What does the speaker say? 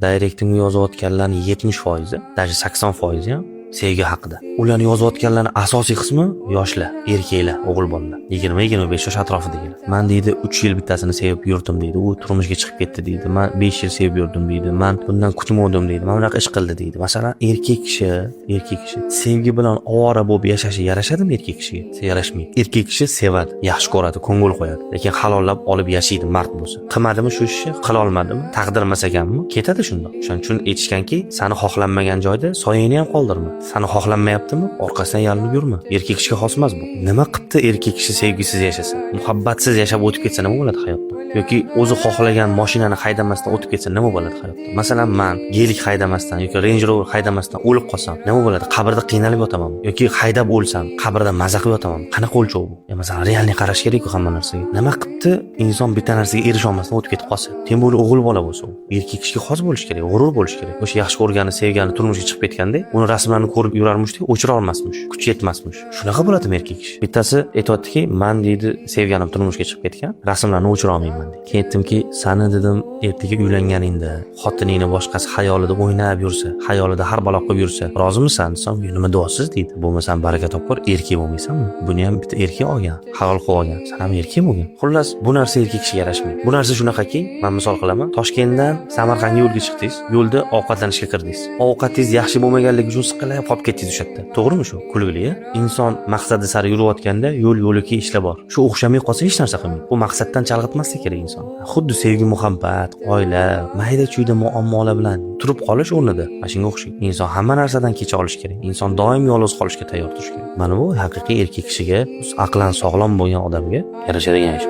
Direktingga yozayotganlarning 70%, даже 80% ham sevgi haqida. Ularni yozayotganlarning asosiy qismi yoshlar, erkaklar, o'g'il bolalar. 20-25 yosh atrofidagilar. Men deydi 3 yil bittasini sevib yurdim deydi. U turmushga chiqib ketdi deydi. Men 5 yil sevib yurdim deydi. Men bundan kutmadim deydi. Men bunaqa ish qildi deydi. Masalan, erkak kishi sevgi bilan ovora bo'lib yashashi yarashadimi erkak kishiga? Yarashmaydi. Erkak kishi sevadi, yaxshi ko'radi, ko'ngil qo'yadi. Lekin halollab olib yashaydi mard bo'lsa. Qilmadimi shu ishni? Qila olmadimi? Taqdirmas ekanmi? Ketadi shundoq. Shuning uchun aytishganki, seni xohlanmagan joyda soyangni ham qoldirma. Seni xohlanmayaptimi? Orqasidan yalinib yurma. Erkak kishiga xos emas bu. Nima qildi erkak kishi sevgisiz yashasa? Muhabbatsiz yashab o'tib ketsa nima bo'ladi hayotda? Yoki o'zi xohlagan mashinani haydamasdan o'tib ketsa nima bo'ladi hayotda? Masalan, men gelik haydamasdan yoki Range Rover haydamasdan o'lib qolsam, nima bo'ladi? Qabrda qiynalib yotamanmi? Yoki haydab o'lsam, qabrda maza qilib yotamanmi? Qanaqa o'lchov bu? Masalan, realni qarash kerak-ku hamma narsaga. Nima qildi inson bitta narsaga erisha olmasdan o'tib ketib qolsa? Tem bo'li o'g'il bola bo'lsa, erkak kishiga xos bo'lish kerak, g'urur bo'lish kerak. O'sha yaxshi ko'rgani, sevgani turmushga chiqib ketganda, uni rasmlarini ko'rib yurarmishdi, o'chira olmasmish, kuchi yetmasmish. Shunaqa bo'ladimi erkak kishi? Bittasi aytayaptiki, men deydi, sevganim turmushga chiqib ketgan, rasmlarni o'chira olmayman deydi. Keyin aytdimki, sani dedim, ertaga uylanganingda xotiningni boshqasi xayolida o'ynab yursa, xayolida har balo qilib yursa, rozimisan desam, nima duosiz deydi. Bo'lmasam baraka topar, erkak bo'lmaysanmi? Buni ham bitta erkak olgan, halol qilib olgan. Sen ham erkak bo'lgin. Xullas, bu narsa erkak kishiga yarashmaydi. Bu narsa shunaqaki, men misol qilaman. Toshkentdan Samarqandga yo'lga chiqdingiz, yo'lda ovqatlanishga kirdingiz. Ovqatingiz yaxshi bo'lmaganligi uchun siqilib qolib ketdingiz o'sha yerda. To'g'rimi shu? Kulgili-a? Inson maqsadi sari yurayotganda yo'l-yo'liki ishlar bor. Shu o'xshamay qolsa hech narsa qilmaydi. Bu maqsaddan chalg'itmaslik kerak inson. Xuddi sevgi, muhabbat, oila, mayda-chuyda muammolar bilan turib qolish o'rnida. Mana shunga o'xshaydi. Inson hamma narsadan kecha olish kerak. Inson doim yolg'iz qolishga tayyor turish kerak. Mana bu haqiqiy erkak kishiga, aqlan sog'lom bo'lgan odamga yarashadigan ish.